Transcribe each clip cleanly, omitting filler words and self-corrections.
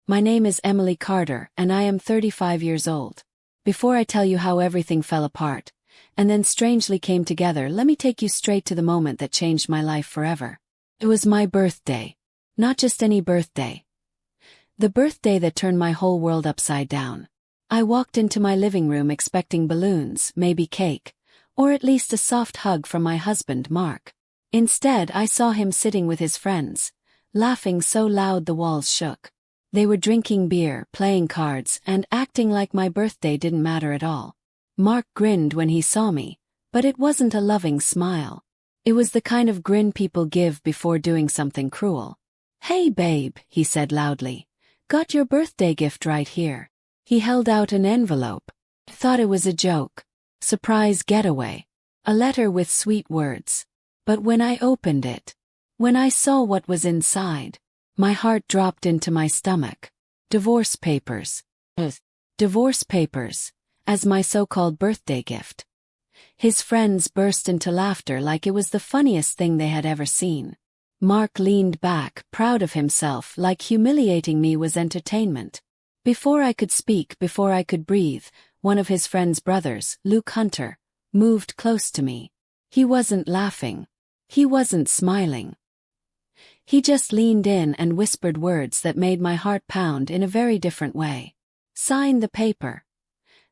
My name is Emily Carter, and I am 35 years old. Before I tell you how everything fell apart, and then strangely came together, let me take you straight to the moment that changed my life forever. It was my birthday. Not just any birthday. The birthday that turned my whole world upside down. I walked into my living room expecting balloons, maybe cake, or at least a soft hug from my husband, Mark. Instead, I saw him sitting with his friends, laughing so loud the walls shook. They were drinking beer, playing cards, and acting like my birthday didn't matter at all. Mark grinned when he saw me, but it wasn't a loving smile. It was the kind of grin people give before doing something cruel. "Hey babe," he said loudly. "Got your birthday gift right here." He held out an envelope. Thought it was a joke. Surprise getaway. A letter with sweet words. But when I opened it, when I saw what was inside, my heart dropped into my stomach. Divorce papers. Divorce papers, as my so-called birthday gift. His friends burst into laughter like it was the funniest thing they had ever seen. Mark leaned back, proud of himself, like humiliating me was entertainment. Before I could speak, before I could breathe, one of his friend's brothers, Luke Hunter, moved close to me. He wasn't laughing. He wasn't smiling. He just leaned in and whispered words that made my heart pound in a very different way. "Sign the paper.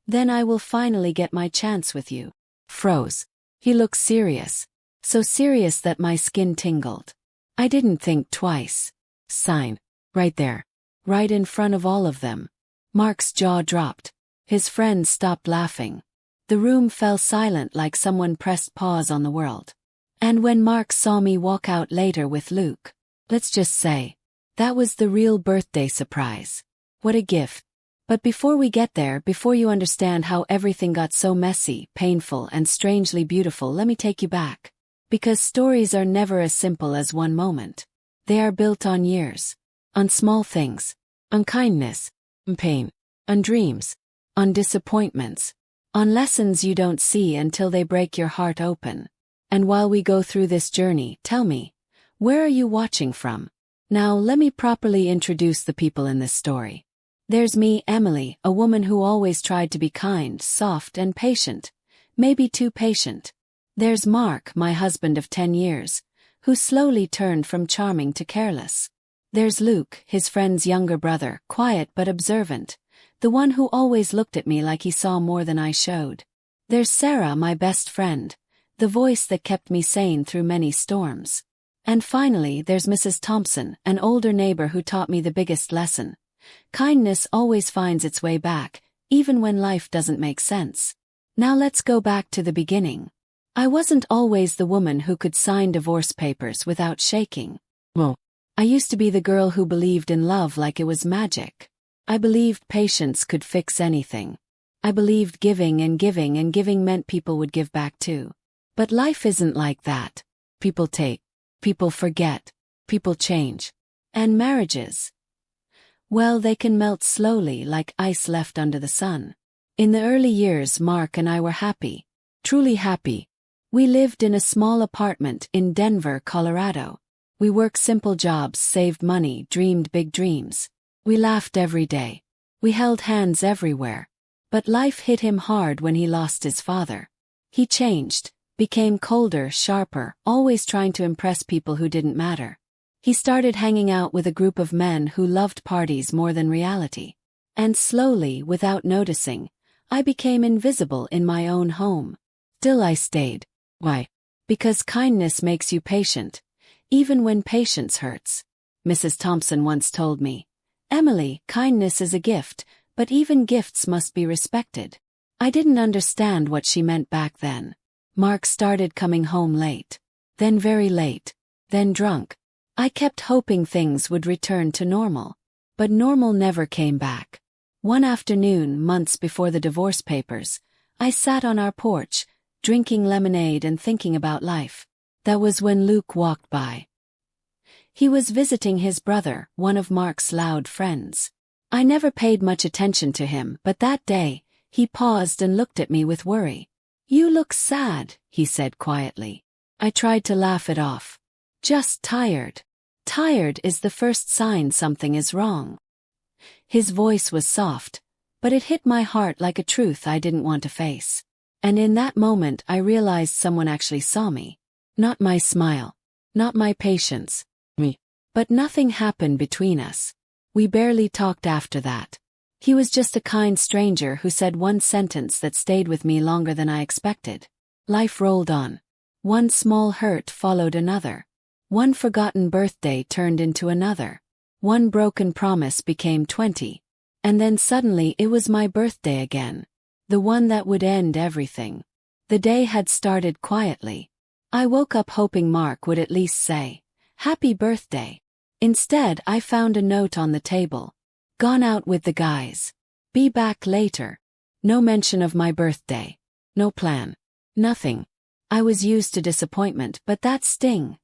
Then I will finally get my chance with you." Froze. He looked serious. So serious that my skin tingled. I didn't think twice. Sign. Right there. Right in front of all of them. Mark's jaw dropped. His friends stopped laughing. The room fell silent like someone pressed pause on the world. And when Mark saw me walk out later with Luke, let's just say, that was the real birthday surprise. What a gift. But before we get there, before you understand how everything got so messy, painful, and strangely beautiful, let me take you back. Because stories are never as simple as one moment. They are built on years. On small things. On kindness. On pain. On dreams. On disappointments. On lessons you don't see until they break your heart open. And while we go through this journey, tell me, where are you watching from? Now let me properly introduce the people in this story. There's me, Emily, a woman who always tried to be kind, soft, and patient. Maybe too patient. There's Mark, my husband of 10 years, who slowly turned from charming to careless. There's Luke, his friend's younger brother, quiet but observant, the one who always looked at me like he saw more than I showed. There's Sarah, my best friend, the voice that kept me sane through many storms. And finally, there's Mrs. Thompson, an older neighbor who taught me the biggest lesson. Kindness always finds its way back, even when life doesn't make sense. Now let's go back to the beginning. I wasn't always the woman who could sign divorce papers without shaking. Well, I used to be the girl who believed in love like it was magic. I believed patience could fix anything. I believed giving and giving and giving meant people would give back too. But life isn't like that. People take. People forget. People change. And marriages? Well, they can melt slowly like ice left under the sun. In the early years, Mark and I were happy. Truly happy. We lived in a small apartment in Denver, Colorado. We worked simple jobs, saved money, dreamed big dreams. We laughed every day. We held hands everywhere. But life hit him hard when he lost his father. He changed, became colder, sharper, always trying to impress people who didn't matter. He started hanging out with a group of men who loved parties more than reality. And slowly, without noticing, I became invisible in my own home. Still I stayed. Why? Because kindness makes you patient, even when patience hurts. Mrs. Thompson once told me, "Emily, kindness is a gift, but even gifts must be respected." I didn't understand what she meant back then. Mark started coming home late. Then very late. Then drunk. I kept hoping things would return to normal. But normal never came back. One afternoon, months before the divorce papers, I sat on our porch, drinking lemonade and thinking about life. That was when Luke walked by. He was visiting his brother, one of Mark's loud friends. I never paid much attention to him, but that day, he paused and looked at me with worry. "You look sad," he said quietly. I tried to laugh it off. "Just tired." Tired is the first sign something is wrong. His voice was soft, but it hit my heart like a truth I didn't want to face. And in that moment I realized someone actually saw me. Not my smile. Not my patience. Me. But nothing happened between us. We barely talked after that. He was just a kind stranger who said one sentence that stayed with me longer than I expected. Life rolled on. One small hurt followed another. One forgotten birthday turned into another. One broken promise became 20. And then suddenly it was my birthday again. The one that would end everything. The day had started quietly. I woke up hoping Mark would at least say, "Happy birthday." Instead, I found a note on the table. "Gone out with the guys. Be back later." No mention of my birthday. No plan. Nothing. I was used to disappointment, but that sting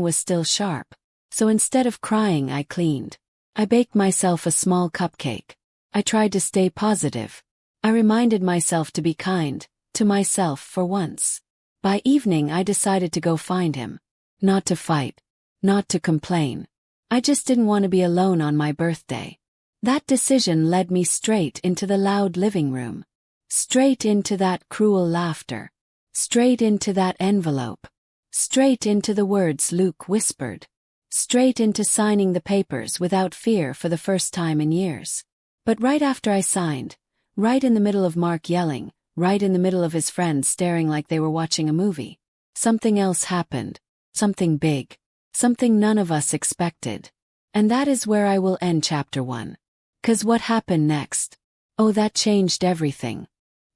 was still sharp. So instead of crying, I cleaned. I baked myself a small cupcake. I tried to stay positive. I reminded myself to be kind to myself for once. By evening, I decided to go find him. Not to fight. Not to complain. I just didn't want to be alone on my birthday. That decision led me straight into the loud living room. Straight into that cruel laughter. Straight into that envelope. Straight into the words Luke whispered. Straight into signing the papers without fear for the first time in years. But right after I signed, right in the middle of Mark yelling, right in the middle of his friends staring like they were watching a movie, something else happened. Something big. Something none of us expected. And that is where I will end chapter 1. 'Cause what happened next? Oh, that changed everything.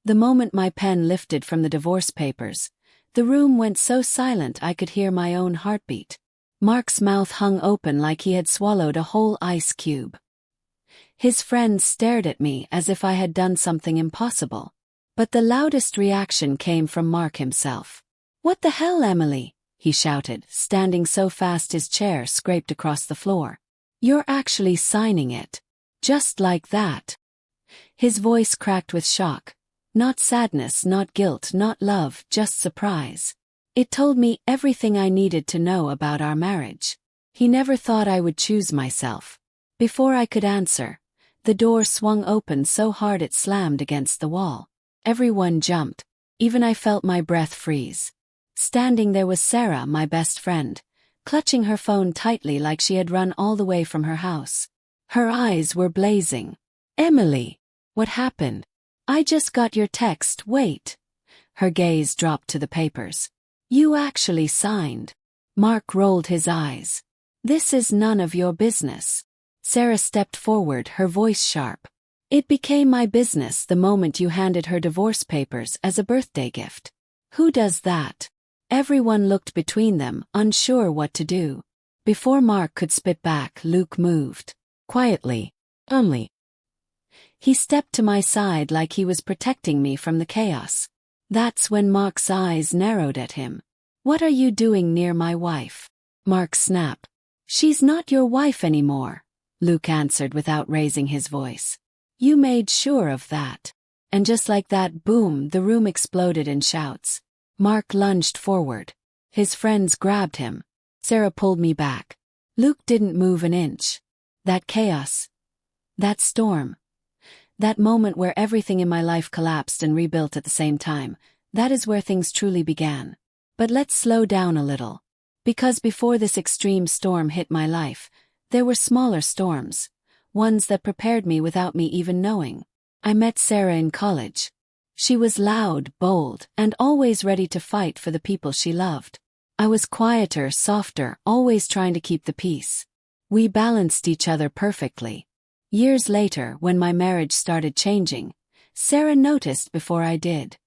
The moment my pen lifted from the divorce papers, the room went so silent I could hear my own heartbeat. Mark's mouth hung open like he had swallowed a whole ice cube. His friends stared at me as if I had done something impossible. But the loudest reaction came from Mark himself. "What the hell, Emily?" he shouted, standing so fast his chair scraped across the floor. "You're actually signing it. Just like that." His voice cracked with shock. Not sadness, not guilt, not love, just surprise. It told me everything I needed to know about our marriage. He never thought I would choose myself. Before I could answer, the door swung open so hard it slammed against the wall. Everyone jumped. Even I felt my breath freeze. Standing there was Sarah, my best friend, clutching her phone tightly like she had run all the way from her house. Her eyes were blazing. "Emily, what happened? I just got your text, wait." Her gaze dropped to the papers. "You actually signed." Mark rolled his eyes. "This is none of your business." Sarah stepped forward, her voice sharp. "It became my business the moment you handed her divorce papers as a birthday gift." "Who does that?" Everyone looked between them, unsure what to do. Before Mark could spit back, Luke moved. Quietly. Only. He stepped to my side like he was protecting me from the chaos. That's when Mark's eyes narrowed at him. "What are you doing near my wife?" Mark snapped. "She's not your wife anymore," Luke answered without raising his voice. "You made sure of that." And just like that, boom, the room exploded in shouts. Mark lunged forward. His friends grabbed him. Sarah pulled me back. Luke didn't move an inch. That chaos. That storm. That moment where everything in my life collapsed and rebuilt at the same time, that is where things truly began. But let's slow down a little. Because before this extreme storm hit my life, there were smaller storms. Ones that prepared me without me even knowing. I met Sarah in college. She was loud, bold, and always ready to fight for the people she loved. I was quieter, softer, always trying to keep the peace. We balanced each other perfectly. Years later, when my marriage started changing, Sarah noticed before I did.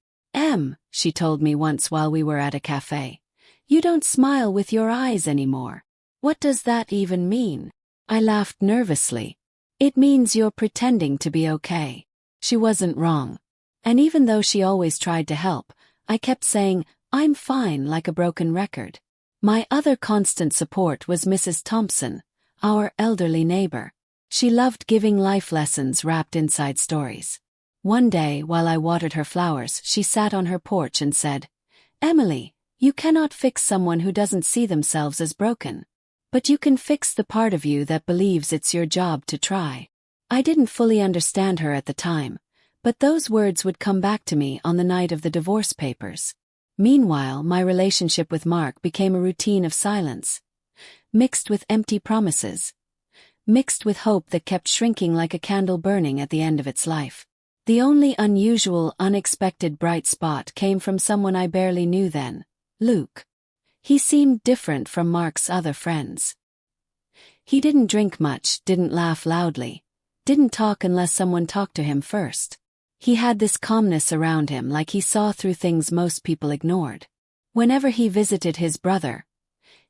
She told me once while we were at a cafe. "You don't smile with your eyes anymore. What does that even mean?" I laughed nervously. "It means you're pretending to be okay." She wasn't wrong. And even though she always tried to help, I kept saying, "I'm fine," like a broken record. My other constant support was Mrs. Thompson, our elderly neighbor. She loved giving life lessons wrapped inside stories. One day, while I watered her flowers, she sat on her porch and said, "Emily, you cannot fix someone who doesn't see themselves as broken. But you can fix the part of you that believes it's your job to try. I didn't fully understand her at the time, but those words would come back to me on the night of the divorce papers. Meanwhile, my relationship with Mark became a routine of silence, mixed with empty promises, mixed with hope that kept shrinking like a candle burning at the end of its life. The only unusual, unexpected bright spot came from someone I barely knew then, Luke. He seemed different from Mark's other friends. He didn't drink much, didn't laugh loudly, didn't talk unless someone talked to him first. He had this calmness around him, like he saw through things most people ignored. Whenever he visited his brother,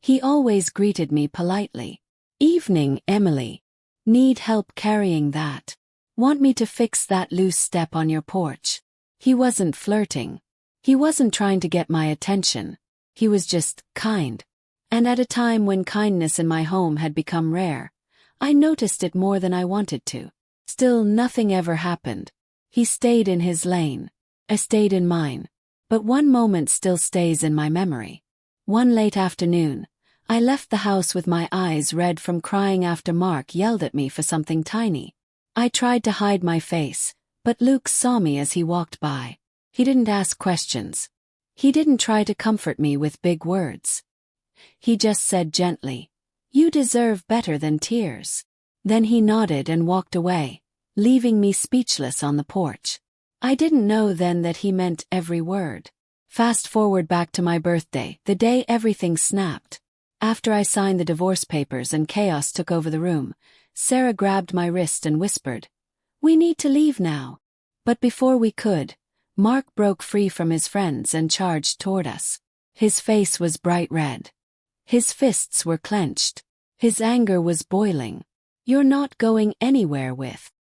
he always greeted me politely. "Evening, Emily. Need help carrying that? Want me to fix that loose step on your porch?" He wasn't flirting. He wasn't trying to get my attention. He was just kind. And at a time when kindness in my home had become rare, I noticed it more than I wanted to. Still, nothing ever happened. He stayed in his lane. I stayed in mine. But one moment still stays in my memory. One late afternoon, I left the house with my eyes red from crying after Mark yelled at me for something tiny. I tried to hide my face, but Luke saw me as he walked by. He didn't ask questions. He didn't try to comfort me with big words. He just said gently, "You deserve better than tears." Then he nodded and walked away, leaving me speechless on the porch. I didn't know then that he meant every word. Fast forward back to my birthday, the day everything snapped. After I signed the divorce papers and chaos took over the room, Sarah grabbed my wrist and whispered, "We need to leave now." But before we could, Mark broke free from his friends and charged toward us. His face was bright red. His fists were clenched. His anger was boiling. "You're not going anywhere with."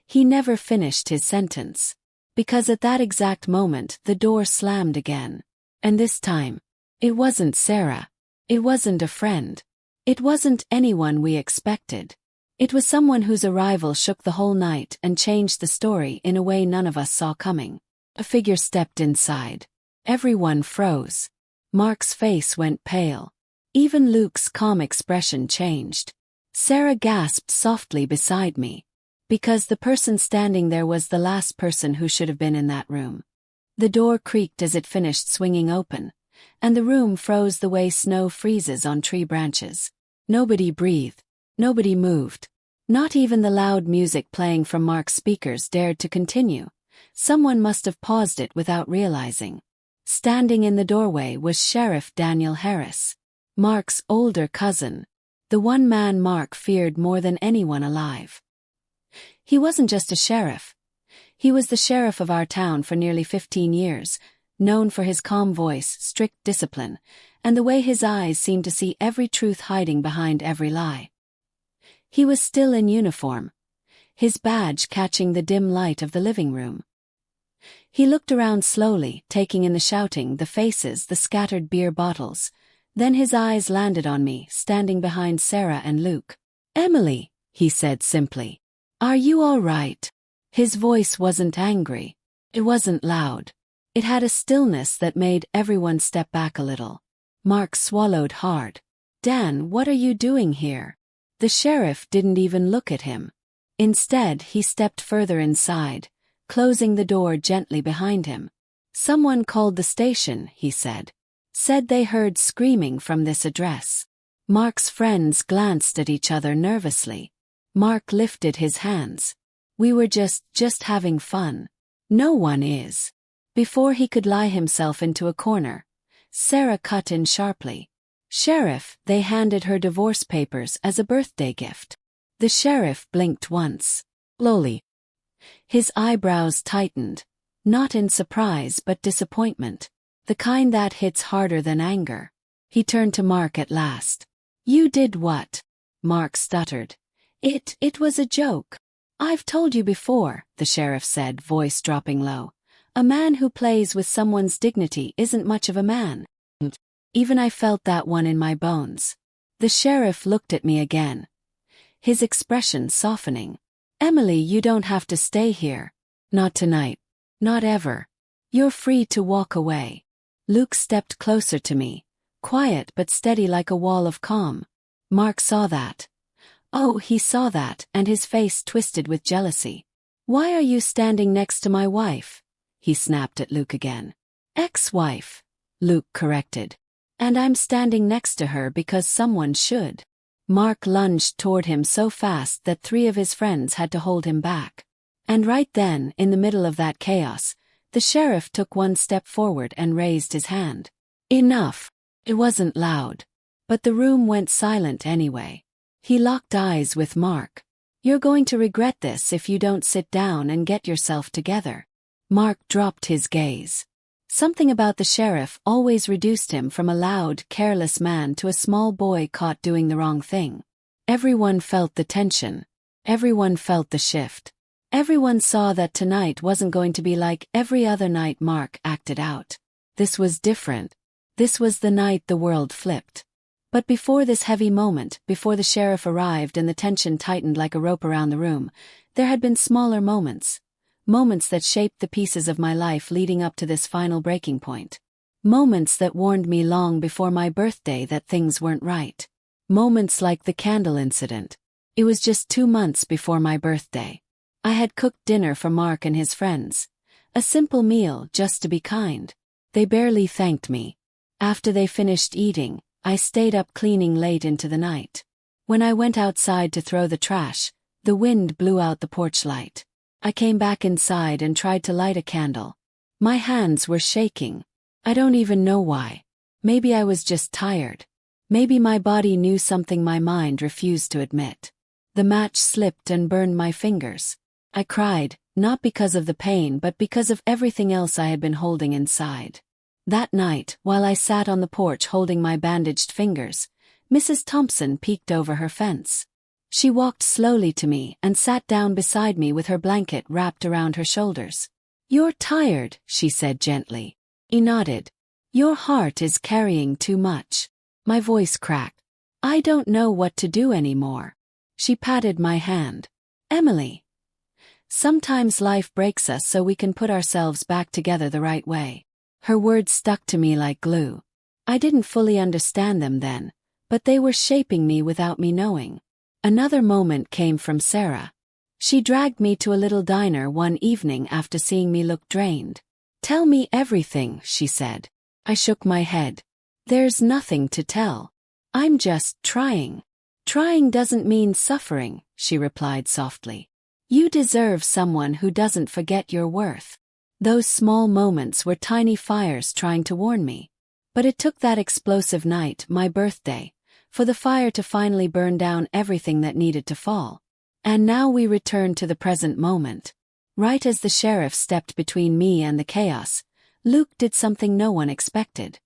He never finished his sentence. Because at that exact moment the door slammed again. And this time, it wasn't Sarah. It wasn't a friend. It wasn't anyone we expected. It was someone whose arrival shook the whole night and changed the story in a way none of us saw coming. A figure stepped inside. Everyone froze. Mark's face went pale. Even Luke's calm expression changed. Sarah gasped softly beside me. Because the person standing there was the last person who should have been in that room. The door creaked as it finished swinging open, and the room froze the way snow freezes on tree branches. Nobody breathed. Nobody moved. Not even the loud music playing from Mark's speakers dared to continue. Someone must have paused it without realizing. Standing in the doorway was Sheriff Daniel Harris, Mark's older cousin, the one man Mark feared more than anyone alive. He wasn't just a sheriff. He was the sheriff of our town for nearly 15 years, known for his calm voice, strict discipline, and the way his eyes seemed to see every truth hiding behind every lie. He was still in uniform, his badge catching the dim light of the living room. He looked around slowly, taking in the shouting, the faces, the scattered beer bottles. Then his eyes landed on me, standing behind Sarah and Luke. "Emily," he said simply. "Are you all right?" His voice wasn't angry. It wasn't loud. It had a stillness that made everyone step back a little. Mark swallowed hard. "Dan, what are you doing here?" The sheriff didn't even look at him. Instead, he stepped further inside, closing the door gently behind him. "Someone called the station," he said. "Said they heard screaming from this address." Mark's friends glanced at each other nervously. Mark lifted his hands. "We were just having fun." "No one is." Before he could lie himself into a corner, Sarah cut in sharply. "Sheriff," they handed her divorce papers as a birthday gift. The sheriff blinked once. Slowly. His eyebrows tightened, not in surprise but disappointment, the kind that hits harder than anger. He turned to Mark at last. "You did what?" Mark stuttered. It was a joke." "I've told you before," the sheriff said, voice dropping low. "A man who plays with someone's dignity isn't much of a man." Even I felt that one in my bones. The sheriff looked at me again, his expression softening. "Emily, you don't have to stay here. Not tonight. Not ever. You're free to walk away." Luke stepped closer to me, quiet but steady like a wall of calm. Mark saw that. Oh, he saw that, and his face twisted with jealousy. "Why are you standing next to my wife?" he snapped at Luke again. "Ex-wife," Luke corrected. "And I'm standing next to her because someone should." Mark lunged toward him so fast that 3 of his friends had to hold him back. And right then, in the middle of that chaos, the sheriff took 1 step forward and raised his hand. "Enough." It wasn't loud. But the room went silent anyway. He locked eyes with Mark. "You're going to regret this if you don't sit down and get yourself together." Mark dropped his gaze. Something about the sheriff always reduced him from a loud, careless man to a small boy caught doing the wrong thing. Everyone felt the tension. Everyone felt the shift. Everyone saw that tonight wasn't going to be like every other night Mark acted out. This was different. This was the night the world flipped. But before this heavy moment, before the sheriff arrived and the tension tightened like a rope around the room, there had been smaller moments. Moments that shaped the pieces of my life leading up to this final breaking point. Moments that warned me long before my birthday that things weren't right. Moments like the candle incident. It was just 2 months before my birthday. I had cooked dinner for Mark and his friends. A simple meal just to be kind. They barely thanked me. After they finished eating, I stayed up cleaning late into the night. When I went outside to throw the trash, the wind blew out the porch light. I came back inside and tried to light a candle. My hands were shaking. I don't even know why. Maybe I was just tired. Maybe my body knew something my mind refused to admit. The match slipped and burned my fingers. I cried, not because of the pain but because of everything else I had been holding inside. That night, while I sat on the porch holding my bandaged fingers, Mrs. Thompson peeked over her fence. She walked slowly to me and sat down beside me with her blanket wrapped around her shoulders. "You're tired," she said gently. I nodded. "Your heart is carrying too much." My voice cracked. "I don't know what to do anymore." She patted my hand. "Emily, sometimes life breaks us so we can put ourselves back together the right way." Her words stuck to me like glue. I didn't fully understand them then, but they were shaping me without me knowing. Another moment came from Sarah. She dragged me to a little diner one evening after seeing me look drained. "Tell me everything," she said. I shook my head. "There's nothing to tell. I'm just trying." "Trying doesn't mean suffering," she replied softly. "You deserve someone who doesn't forget your worth." Those small moments were tiny fires trying to warn me. But it took that explosive night, my birthday, for the fire to finally burn down everything that needed to fall. And now we return to the present moment. Right as the sheriff stepped between me and the chaos, Luke did something no one expected.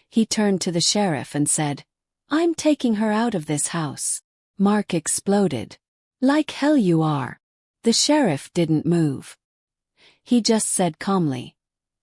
He turned to the sheriff and said, "I'm taking her out of this house." Mark exploded. "Like hell you are." The sheriff didn't move. He just said calmly,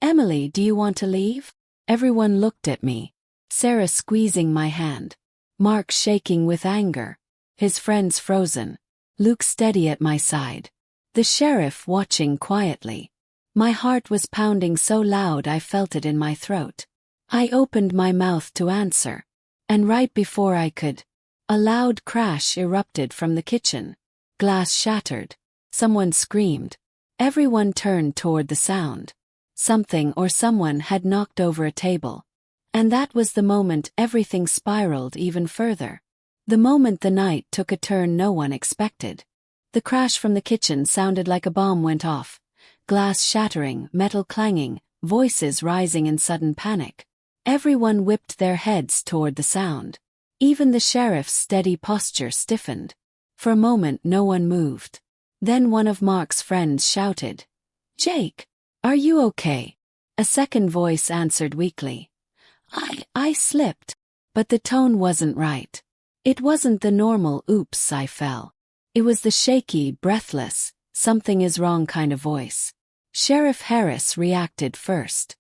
"Emily, do you want to leave?" Everyone looked at me. Sarah squeezing my hand. Mark shaking with anger. His friends frozen. Luke steady at my side. The sheriff watching quietly. My heart was pounding so loud I felt it in my throat. I opened my mouth to answer. And right before I could, a loud crash erupted from the kitchen. Glass shattered. Someone screamed. Everyone turned toward the sound. Something or someone had knocked over a table. And that was the moment everything spiraled even further. The moment the night took a turn no one expected. The crash from the kitchen sounded like a bomb went off. Glass shattering, metal clanging, voices rising in sudden panic. Everyone whipped their heads toward the sound. Even the sheriff's steady posture stiffened. For a moment no one moved. Then one of Mark's friends shouted, "Jake, are you okay?" A second voice answered weakly, I slipped." But the tone wasn't right. It wasn't the normal "oops, I fell." It was the shaky, breathless, something is wrong kind of voice. Sheriff Harris reacted first.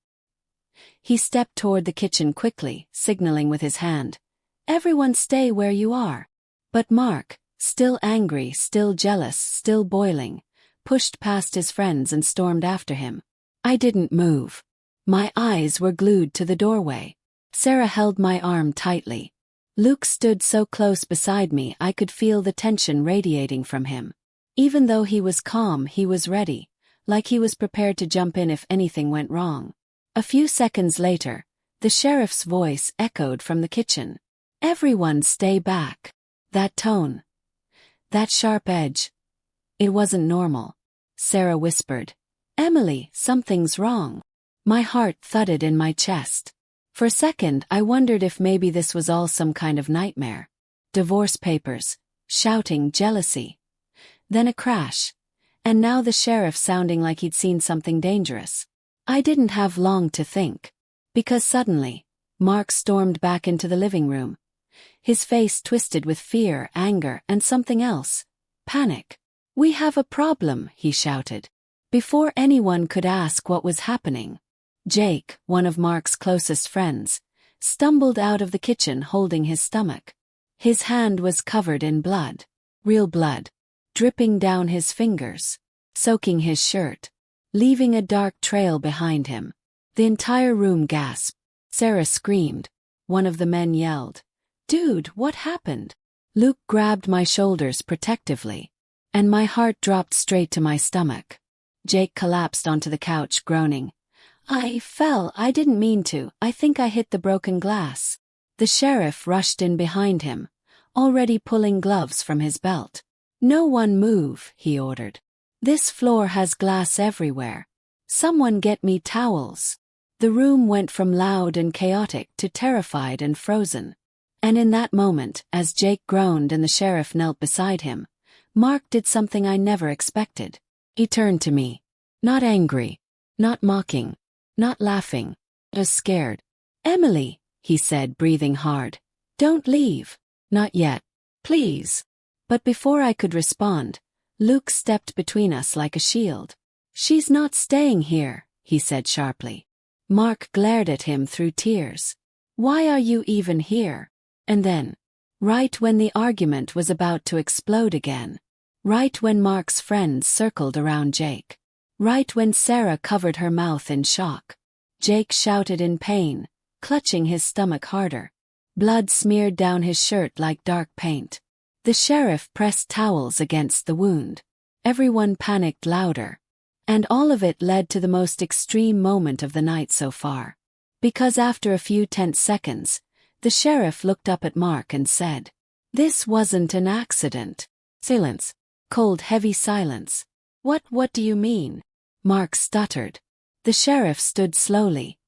He stepped toward the kitchen quickly, signaling with his hand, "Everyone stay where you are." But Mark, still angry, still jealous, still boiling, pushed past his friends and stormed after him. I didn't move. My eyes were glued to the doorway. Sarah held my arm tightly. Luke stood so close beside me I could feel the tension radiating from him. Even though he was calm, he was ready, like he was prepared to jump in if anything went wrong. A few seconds later, the sheriff's voice echoed from the kitchen. "Everyone stay back." That tone. That sharp edge. It wasn't normal. Sarah whispered, "Emily, something's wrong." My heart thudded in my chest. For a second I wondered if maybe this was all some kind of nightmare. Divorce papers, shouting, jealousy. Then a crash. And now the sheriff sounding like he'd seen something dangerous. I didn't have long to think. Because suddenly, Mark stormed back into the living room. His face twisted with fear, anger, and something else. Panic. "We have a problem," he shouted. Before anyone could ask what was happening, Jake, one of Mark's closest friends, stumbled out of the kitchen holding his stomach. His hand was covered in blood. Real blood. Dripping down his fingers. Soaking his shirt. Leaving a dark trail behind him. The entire room gasped. Sarah screamed. One of the men yelled, "Dude, what happened?" Luke grabbed my shoulders protectively. And my heart dropped straight to my stomach. Jake collapsed onto the couch, groaning. "I fell, I didn't mean to, I think I hit the broken glass." The sheriff rushed in behind him, already pulling gloves from his belt. "No one move," he ordered. "This floor has glass everywhere. Someone get me towels." The room went from loud and chaotic to terrified and frozen. And in that moment, as Jake groaned and the sheriff knelt beside him, Mark did something I never expected. He turned to me. Not angry. Not mocking. Not laughing. Just scared. "Emily," he said, breathing hard. "Don't leave. Not yet. Please." But before I could respond, Luke stepped between us like a shield. "She's not staying here," he said sharply. Mark glared at him through tears. "Why are you even here?" And then, right when the argument was about to explode again, right when Mark's friends circled around Jake, right when Sarah covered her mouth in shock, Jake shouted in pain, clutching his stomach harder. Blood smeared down his shirt like dark paint. The sheriff pressed towels against the wound. Everyone panicked louder. And all of it led to the most extreme moment of the night so far. Because after a few tense seconds, the sheriff looked up at Mark and said, "This wasn't an accident." Silence. Cold, heavy silence. What do you mean?" Mark stuttered. The sheriff stood slowly,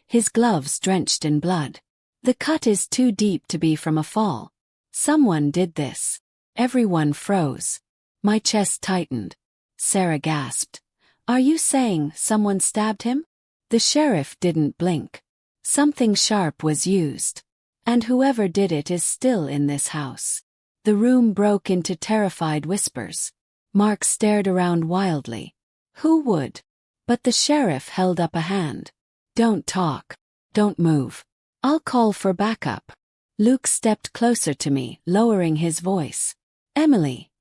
his gloves drenched in blood. "The cut is too deep to be from a fall. Someone did this." Everyone froze. My chest tightened. Sarah gasped. "Are you saying someone stabbed him?" The sheriff didn't blink. Something sharp was used. And whoever did it is still in this house. The room broke into terrified whispers. Mark stared around wildly. Who would? But the sheriff held up a hand. "Don't talk. Don't move. I'll call for backup." Luke stepped closer to me, lowering his voice. "Emily,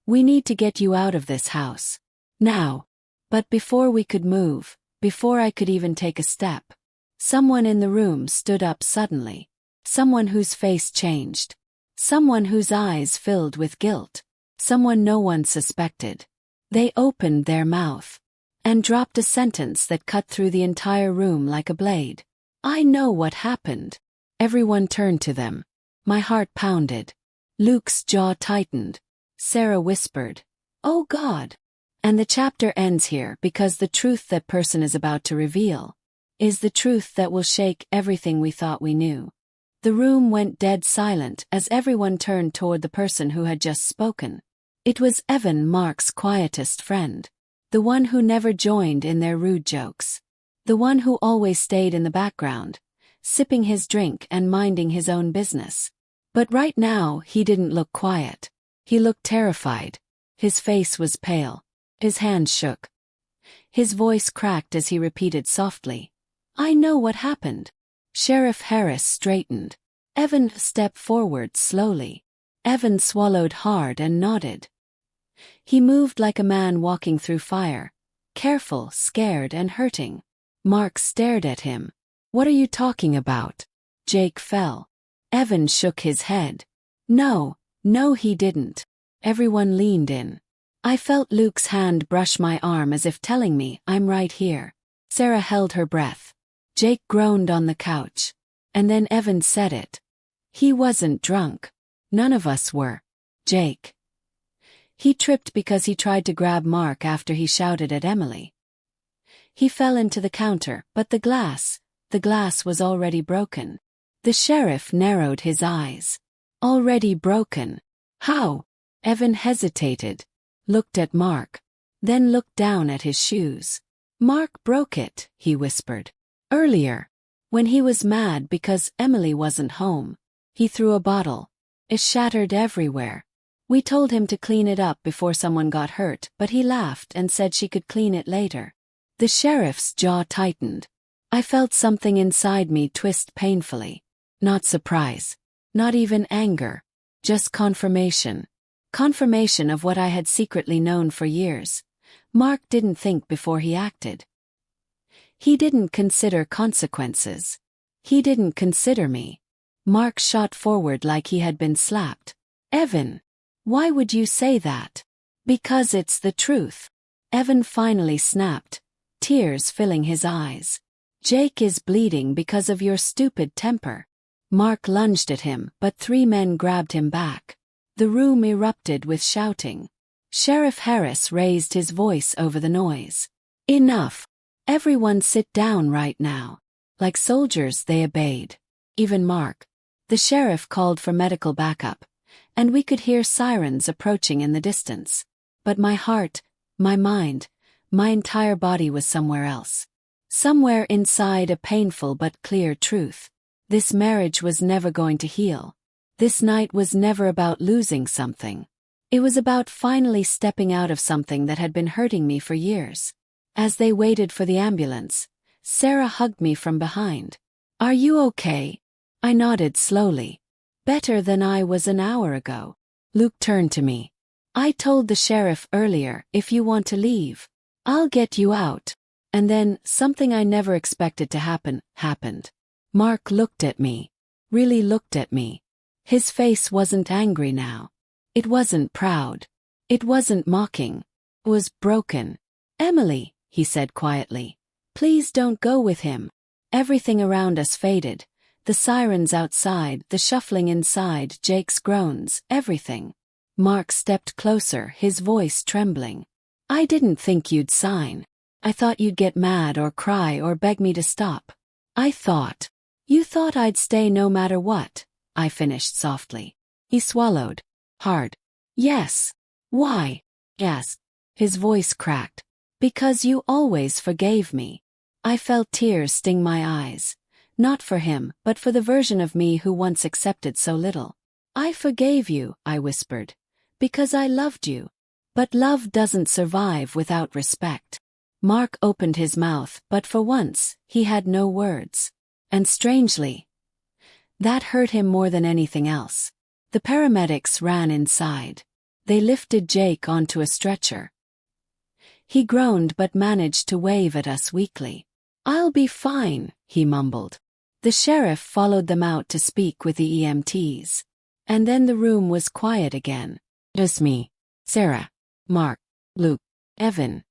we need to get you out of this house. Now." But before we could move, before I could even take a step, someone in the room stood up suddenly. Someone whose face changed. Someone whose eyes filled with guilt. Someone no one suspected. They opened their mouth and dropped a sentence that cut through the entire room like a blade. "I know what happened." Everyone turned to them. My heart pounded. Luke's jaw tightened. Sarah whispered, "Oh God." And the chapter ends here because the truth that person is about to reveal is the truth that will shake everything we thought we knew. The room went dead silent as everyone turned toward the person who had just spoken. It was Evan, Mark's quietest friend. The one who never joined in their rude jokes. The one who always stayed in the background, sipping his drink and minding his own business. But right now he didn't look quiet. He looked terrified. His face was pale. His hands shook. His voice cracked as he repeated softly, "I know what happened." Sheriff Harris straightened. Evan stepped forward slowly. Evan swallowed hard and nodded. He moved like a man walking through fire, careful, scared, and hurting. Mark stared at him. "What are you talking about?" Jake fell. Evan shook his head. No, no he didn't. Everyone leaned in. I felt Luke's hand brush my arm as if telling me, I'm right here. Sarah held her breath. Jake groaned on the couch. And then Evan said it. He wasn't drunk. None of us were. Jake. He tripped because he tried to grab Mark after he shouted at Emily. He fell into the counter, but the glass was already broken. The sheriff narrowed his eyes. Already broken. How? Evan hesitated, looked at Mark, then looked down at his shoes. Mark broke it, he whispered. Earlier, when he was mad because Emily wasn't home, he threw a bottle. It shattered everywhere. We told him to clean it up before someone got hurt, but he laughed and said she could clean it later. The sheriff's jaw tightened. I felt something inside me twist painfully. Not surprise. Not even anger. Just confirmation. Confirmation of what I had secretly known for years. Mark didn't think before he acted. He didn't consider consequences. He didn't consider me. Mark shot forward like he had been slapped. Evan, why would you say that? Because it's the truth. Evan finally snapped, tears filling his eyes. Jake is bleeding because of your stupid temper. Mark lunged at him, but 3 men grabbed him back. The room erupted with shouting. Sheriff Harris raised his voice over the noise. Enough. Everyone sit down right now. Like soldiers they obeyed. Even Mark. The sheriff called for medical backup, and we could hear sirens approaching in the distance. But my heart, my mind, my entire body was somewhere else. Somewhere inside a painful but clear truth. This marriage was never going to heal. This night was never about losing something. It was about finally stepping out of something that had been hurting me for years. As they waited for the ambulance, Sarah hugged me from behind. Are you okay? I nodded slowly. Better than I was an hour ago. Luke turned to me. I told the sheriff earlier, if you want to leave, I'll get you out. And then, something I never expected to happen, happened. Mark looked at me. Really looked at me. His face wasn't angry now. It wasn't proud. It wasn't mocking. It was broken. Emily, he said quietly, please don't go with him. Everything around us faded. The sirens outside, the shuffling inside, Jake's groans, everything. Mark stepped closer, his voice trembling. I didn't think you'd sign. I thought you'd get mad or cry or beg me to stop. I thought. You thought I'd stay no matter what, I finished softly. He swallowed. Hard. Yes. Why? Yes. His voice cracked. Because you always forgave me. I felt tears sting my eyes. Not for him, but for the version of me who once accepted so little. I forgave you, I whispered. Because I loved you. But love doesn't survive without respect. Mark opened his mouth, but for once, he had no words. And strangely, that hurt him more than anything else. The paramedics ran inside. They lifted Jake onto a stretcher. He groaned but managed to wave at us weakly. I'll be fine, he mumbled. The sheriff followed them out to speak with the EMTs. And then the room was quiet again. Just me, Sarah, Mark, Luke, Evan,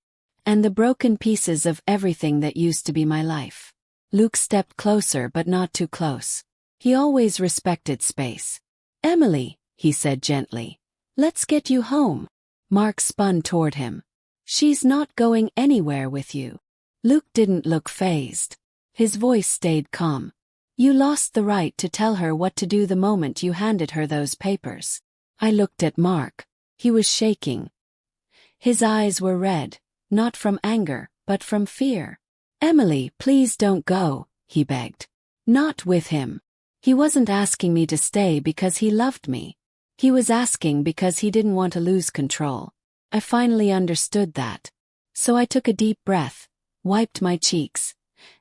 and the broken pieces of everything that used to be my life. Luke stepped closer but not too close. He always respected space. Emily, he said gently, let's get you home. Mark spun toward him. She's not going anywhere with you. Luke didn't look fazed. His voice stayed calm. You lost the right to tell her what to do the moment you handed her those papers. I looked at Mark. He was shaking. His eyes were red, not from anger, but from fear. Emily, please don't go, he begged. Not with him. He wasn't asking me to stay because he loved me. He was asking because he didn't want to lose control. I finally understood that. So I took a deep breath, wiped my cheeks,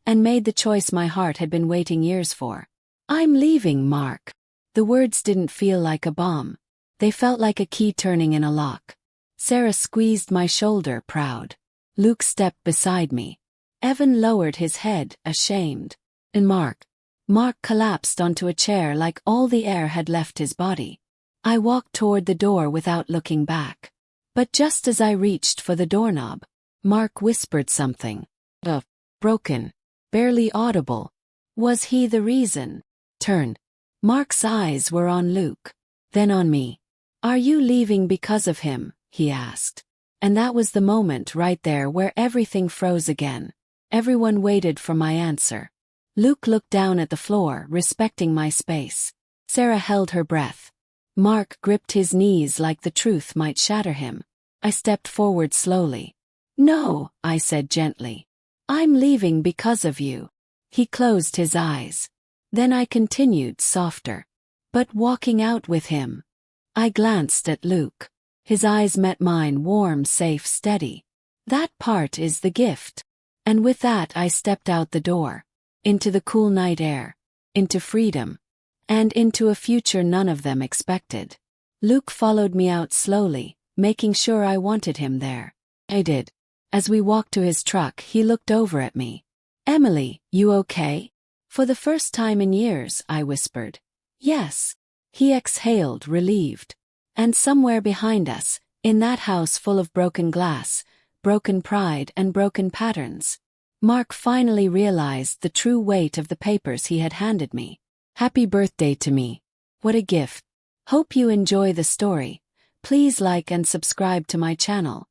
and made the choice my heart had been waiting years for. I'm leaving, Mark. The words didn't feel like a bomb. They felt like a key turning in a lock. Sarah squeezed my shoulder, proud. Luke stepped beside me. Evan lowered his head, ashamed. And Mark. Mark collapsed onto a chair like all the air had left his body. I walked toward the door without looking back. But just as I reached for the doorknob, Mark whispered something. Broken. Barely audible. Was he the reason? Turned. Mark's eyes were on Luke. Then on me. Are you leaving because of him? He asked. And that was the moment right there where everything froze again. Everyone waited for my answer. Luke looked down at the floor, respecting my space. Sarah held her breath. Mark gripped his knees like the truth might shatter him. I stepped forward slowly. No, I said gently. I'm leaving because of you. He closed his eyes. Then I continued softer. But walking out with him. I glanced at Luke. His eyes met mine, warm, safe, steady. That part is the gift. And with that I stepped out the door. Into the cool night air. Into freedom. And into a future none of them expected. Luke followed me out slowly, making sure I wanted him there. I did. As we walked to his truck, he looked over at me. Emily, you okay? For the first time in years, I whispered. Yes. He exhaled, relieved. And somewhere behind us, in that house full of broken glass, broken pride and broken patterns, Mark finally realized the true weight of the papers he had handed me. Happy birthday to me. What a gift. Hope you enjoy the story. Please like and subscribe to my channel.